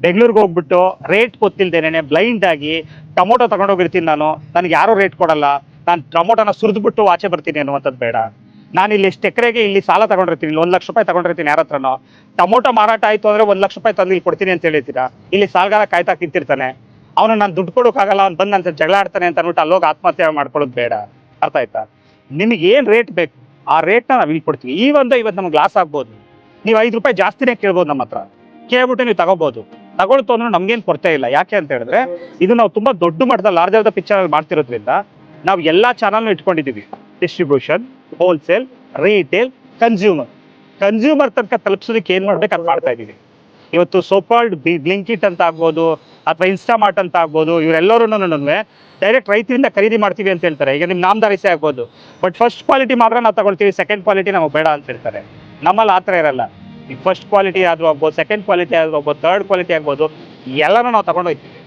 ಬೆಂಗಳೂರಿಗೆ ಹೋಗ್ಬಿಟ್ಟು rate ಗೊತ್ತಿಲ್ದೇನೆ blind ಆಗಿ ಟೊಮೊಟೊ ತಗೊಂಡೋಗಿರ್ತೀನಿ ನಾನು, ನನಗೆ ಯಾರೂ ರೇಟ್ ಕೊಡಲ್ಲ, ನಾನು ಟೊಮೊಟೊನ ಸುರಿದ್ಬಿಟ್ಟು ಆಚೆ ಬರ್ತೀನಿ ಅನ್ನುವಂಥದ್ದು ಬೇಡ. ನಾನು ಇಲ್ಲಿ ಎಷ್ಟು ಎಕರೆಗೆ ಇಲ್ಲಿ ಸಾಲ ತಗೊಂಡಿರ್ತೀನಿ, ಇಲ್ಲಿ 1,00,000 ತಗೊಂಡಿರ್ತೀನಿ ಯಾರ ಹತ್ರನೋ, ಟೊಮೊಟೊ ಮಾರಾಟ ಆಯಿತು ಅಂದರೆ 1,00,000 ತಂದು ಇಲ್ಲಿ ಕೊಡ್ತೀನಿ ಅಂತ ಹೇಳಿರ್ತೀರಾ. ಇಲ್ಲಿ ಸಾಲಗಾರ ಕಾಯ್ತಾ ನಿಂತಿರ್ತಾನೆ, ಅವನು ನಾನು ದುಡ್ಡು ಕೊಡೋಕ್ಕಾಗಲ್ಲ, ಅವ್ನು ಬಂದು ನನ್ನ ಜಗಳ ಆಡ್ತಾನೆ ಅಂತ ಅಂದ್ಬಿಟ್ಟು ಅಲ್ಲೋಗಿ ಆತ್ಮಹತ್ಯೆ ಮಾಡ್ಕೊಳ್ಳೋದು ಬೇಡ. ಅರ್ಥ ಆಯ್ತಾ? ನಿಮಗೆ ಏನು ರೇಟ್ ಬೇಕು ಆ ರೇಟ್ನ ನಾವು ಇಲ್ಲಿ ಕೊಡ್ತೀವಿ. ಇವತ್ತು ನಮ್ಗೆ ಲಾಸ್ ಆಗ್ಬೋದು, ನೀವು ₹5 ಜಾಸ್ತಿನೇ ಕೇಳ್ಬೋದು ನಮ್ಮ ಹತ್ರ, ಕೇಳ್ಬಿಟ್ಟು ನೀವು ತಗೋಬೋದು. ತಗೊಳ್ತು ಅಂದ್ರೆ ನಮ್ಗೇನು ಕೊರತೆ ಇಲ್ಲ. ಯಾಕೆ ಅಂತ ಹೇಳಿದ್ರೆ ಇದು ನಾವು ತುಂಬಾ ದೊಡ್ಡ ಮಟ್ಟದಲ್ಲಿ ಲಾರ್ಜರ್ ದ ಪಿಕ್ಚರ್ ಮಾಡ್ತಿರೋದ್ರಿಂದ ನಾವು ಎಲ್ಲಾ ಚಾನಲ್ನು ಇಟ್ಕೊಂಡಿದ್ದೀವಿ. ಡಿಸ್ಟ್ರಿಬ್ಯೂಷನ್, ಹೋಲ್ಸೇಲ್, ರಿಟೇಲ್, ಕನ್ಸ್ಯೂಮರ್ ತನಕ ತಲುಪಿಸೋದಕ್ಕೆ ಏನ್ ಮಾಡ್ಬೇಕು ಅದು ಮಾಡ್ತಾ ಇದ್ದೀವಿ. ಇವತ್ತು ಸೋಕಾಲ್ಡ್ ಬ್ಲಿಂಕಿಟ್ ಅಂತ ಆಗ್ಬೋದು ಅಥವಾ ಇನ್ಸ್ಟಾಮಾರ್ಟ್ ಅಂತ ಆಗ್ಬೋದು, ಇವರೆಲ್ಲರೂ ಡೈರೆಕ್ಟ್ ರೈತರಿಂದ ಖರೀದಿ ಮಾಡ್ತೀವಿ ಅಂತ ಹೇಳ್ತಾರೆ. ಈಗ ನಿಮ್ ನಾಮದಾರಿಸೆ ಆಗ್ಬೋದು, ಬಟ್ ಫಸ್ಟ್ ಕ್ವಾಲಿಟಿ ಮಾತ್ರ ನಾವು ತಗೊಳ್ತೀವಿ, ಸೆಕೆಂಡ್ ಕ್ವಾಲಿಟಿ ನಮಗೆ ಬೇಡ ಅಂತ ಹೇಳ್ತಾರೆ. ನಮ್ಮಲ್ಲಿ ಆ ಥರ ಇರಲ್ಲ. ಈ ಫಸ್ಟ್ ಕ್ವಾಲಿಟಿ ಆದ್ರೂ ಆಗ್ಬೋದು, ಸೆಕೆಂಡ್ ಕ್ವಾಲಿಟಿ ಆದ್ರೂ ಆಗ್ಬೋದು, ಥರ್ಡ್ ಕ್ವಾಲಿಟಿ ಆಗ್ಬೋದು, ಎಲ್ಲನೂ ನಾವು ತಗೊಂಡೋಗ್ತೀವಿ.